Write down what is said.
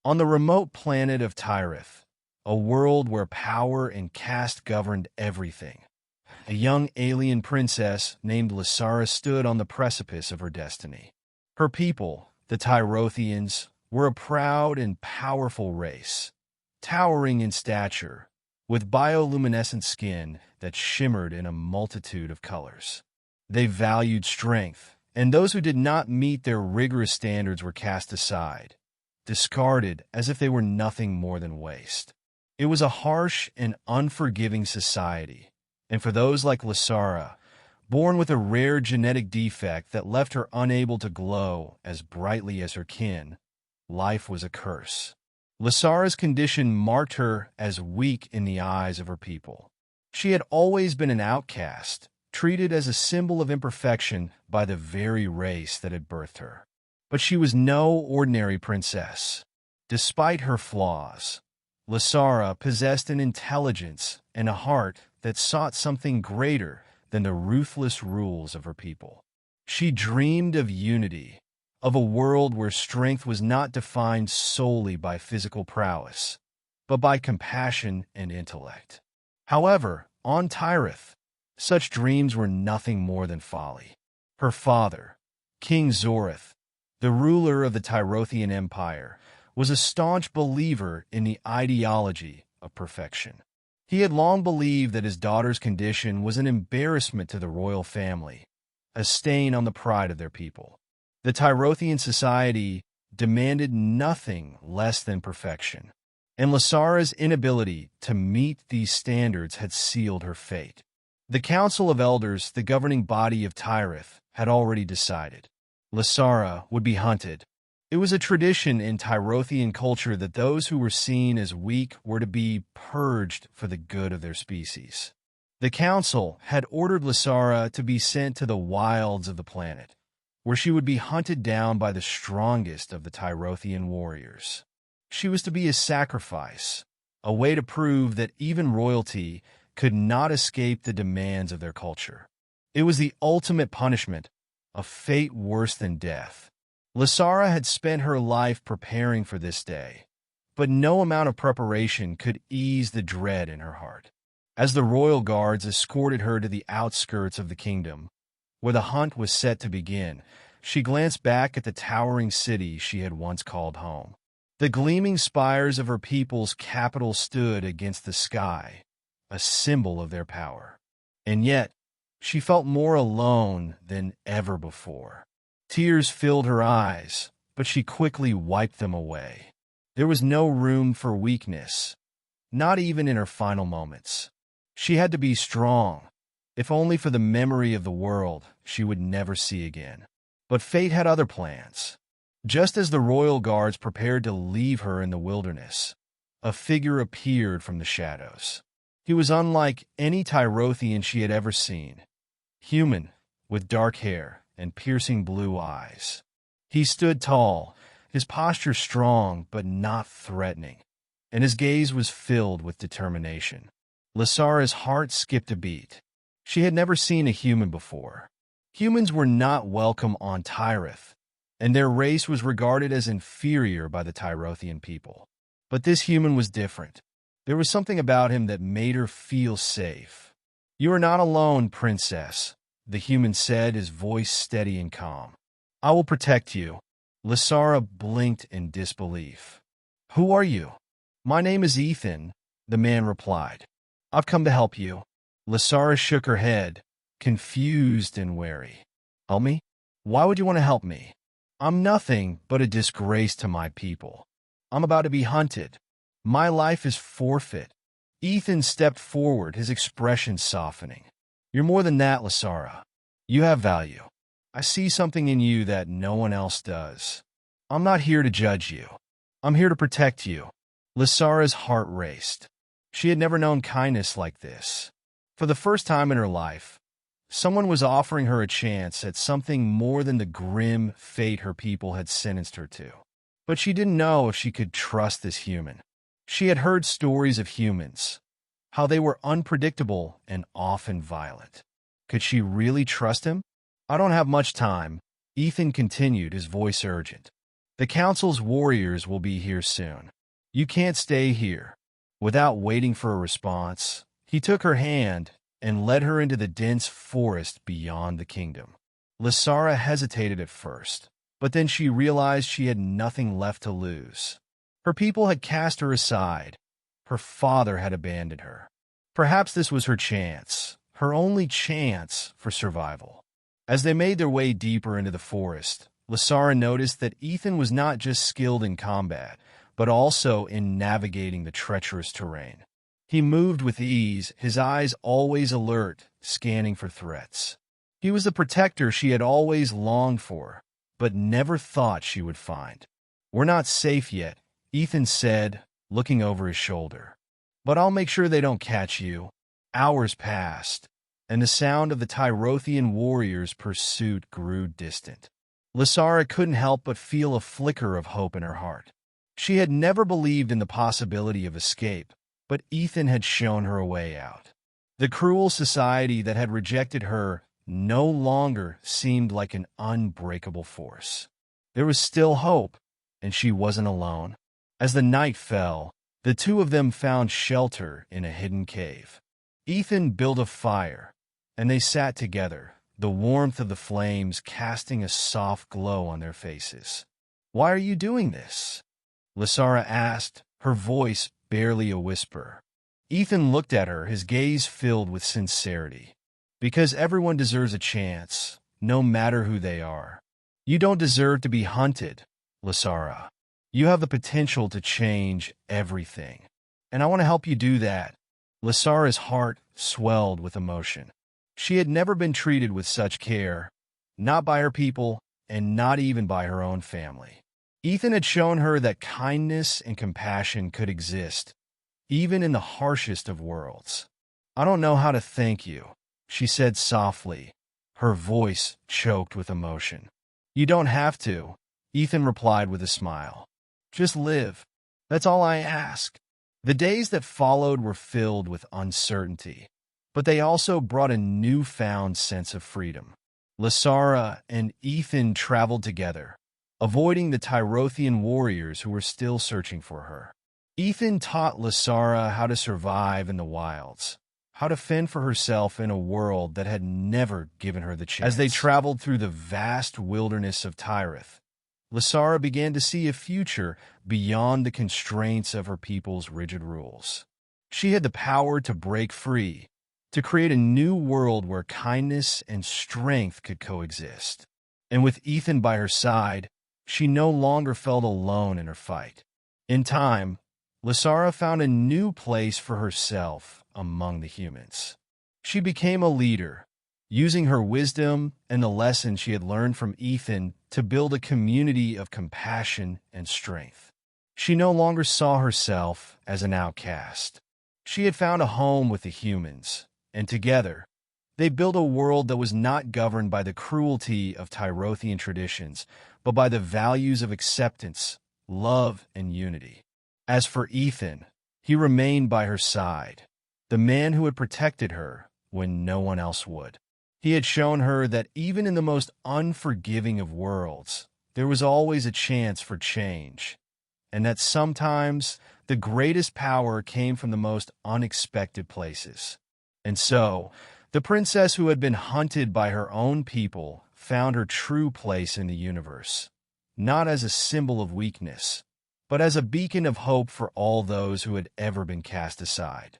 On the remote planet of Tyrith, a world where power and caste governed everything, a young alien princess named Lysara stood on the precipice of her destiny. Her people, the Tyrothians, were a proud and powerful race, towering in stature, with bioluminescent skin that shimmered in a multitude of colors. They valued strength, and those who did not meet their rigorous standards were cast aside, discarded as if they were nothing more than waste. It was a harsh and unforgiving society, and for those like Lysara, born with a rare genetic defect that left her unable to glow as brightly as her kin, life was a curse. Lysara's condition marked her as weak in the eyes of her people. She had always been an outcast, treated as a symbol of imperfection by the very race that had birthed her. But she was no ordinary princess. Despite her flaws, Lysara possessed an intelligence and a heart that sought something greater than the ruthless rules of her people. She dreamed of unity, of a world where strength was not defined solely by physical prowess, but by compassion and intellect. However, on Tyrith, such dreams were nothing more than folly. Her father, King Zorith, the ruler of the Tyrothian Empire, was a staunch believer in the ideology of perfection. He had long believed that his daughter's condition was an embarrassment to the royal family, a stain on the pride of their people. The Tyrothian society demanded nothing less than perfection, and Lysara's inability to meet these standards had sealed her fate. The Council of Elders, the governing body of Tyrith, had already decided. Lysara would be hunted. It was a tradition in Tyrothian culture that those who were seen as weak were to be purged for the good of their species. The council had ordered Lysara to be sent to the wilds of the planet, where she would be hunted down by the strongest of the Tyrothian warriors. She was to be a sacrifice, a way to prove that even royalty could not escape the demands of their culture. It was the ultimate punishment, a fate worse than death. Lysara had spent her life preparing for this day, but no amount of preparation could ease the dread in her heart. As the royal guards escorted her to the outskirts of the kingdom, where the hunt was set to begin, she glanced back at the towering city she had once called home. The gleaming spires of her people's capital stood against the sky, a symbol of their power. And yet, she felt more alone than ever before. Tears filled her eyes, but she quickly wiped them away. There was no room for weakness, not even in her final moments. She had to be strong, if only for the memory of the world she would never see again. But fate had other plans. Just as the royal guards prepared to leave her in the wilderness, a figure appeared from the shadows. He was unlike any Tyrothian she had ever seen. Human, with dark hair and piercing blue eyes. He stood tall, his posture strong but not threatening, and his gaze was filled with determination. Lysara's heart skipped a beat. She had never seen a human before. Humans were not welcome on Tyrith, and their race was regarded as inferior by the Tyrothian people. But this human was different. There was something about him that made her feel safe. "You are not alone, princess," the human said, his voice steady and calm. "I will protect you." Lysara blinked in disbelief. "Who are you?" "My name is Ethan," the man replied. "I've come to help you." Lysara shook her head, confused and wary. "Help me? Why would you want to help me? I'm nothing but a disgrace to my people. I'm about to be hunted. My life is forfeit." Ethan stepped forward, his expression softening. "You're more than that, Lysara. You have value. I see something in you that no one else does. I'm not here to judge you. I'm here to protect you." Lysara's heart raced. She had never known kindness like this. For the first time in her life, someone was offering her a chance at something more than the grim fate her people had sentenced her to. But she didn't know if she could trust this human. She had heard stories of humans, how they were unpredictable and often violent. Could she really trust him? "I don't have much time," Ethan continued, his voice urgent. The council's warriors will be here soon. You can't stay here." Without waiting for a response, he took her hand and led her into the dense forest beyond the kingdom. Lysara hesitated at first, but then she realized she had nothing left to lose. Her people had cast her aside. Her father had abandoned her. Perhaps this was her chance, her only chance for survival. As they made their way deeper into the forest, Lysara noticed that Ethan was not just skilled in combat, but also in navigating the treacherous terrain. He moved with ease, his eyes always alert, scanning for threats. He was the protector she had always longed for, but never thought she would find. "We're not safe yet," Ethan said, looking over his shoulder. "But I'll make sure they don't catch you." Hours passed, and the sound of the Tyrothian warriors' pursuit grew distant. Lysara couldn't help but feel a flicker of hope in her heart. She had never believed in the possibility of escape, but Ethan had shown her a way out. The cruel society that had rejected her no longer seemed like an unbreakable force. There was still hope, and she wasn't alone. As the night fell, the two of them found shelter in a hidden cave. Ethan built a fire, and they sat together, the warmth of the flames casting a soft glow on their faces. "Why are you doing this?" Lysara asked, her voice barely a whisper. Ethan looked at her, his gaze filled with sincerity. "Because everyone deserves a chance, no matter who they are. You don't deserve to be hunted, Lysara. You have the potential to change everything. And I want to help you do that." Lysara's heart swelled with emotion. She had never been treated with such care, not by her people, and not even by her own family. Ethan had shown her that kindness and compassion could exist, even in the harshest of worlds. "I don't know how to thank you," she said softly, her voice choked with emotion. "You don't have to," Ethan replied with a smile. "Just live. That's all I ask." The days that followed were filled with uncertainty, but they also brought a newfound sense of freedom. Lysara and Ethan traveled together, avoiding the Tyrothian warriors who were still searching for her. Ethan taught Lysara how to survive in the wilds, how to fend for herself in a world that had never given her the chance. As they traveled through the vast wilderness of Tyrith, Lysara began to see a future beyond the constraints of her people's rigid rules. She had the power to break free, to create a new world where kindness and strength could coexist. And with Ethan by her side, she no longer felt alone in her fight. In time, Lysara found a new place for herself among the humans. She became a leader, using her wisdom and the lessons she had learned from Ethan to build a community of compassion and strength. She no longer saw herself as an outcast. She had found a home with the humans, and together, they built a world that was not governed by the cruelty of Tyrothian traditions, but by the values of acceptance, love, and unity. As for Ethan, he remained by her side, the man who had protected her when no one else would. He had shown her that even in the most unforgiving of worlds, there was always a chance for change, and that sometimes the greatest power came from the most unexpected places. And so, the princess who had been hunted by her own people found her true place in the universe, not as a symbol of weakness, but as a beacon of hope for all those who had ever been cast aside.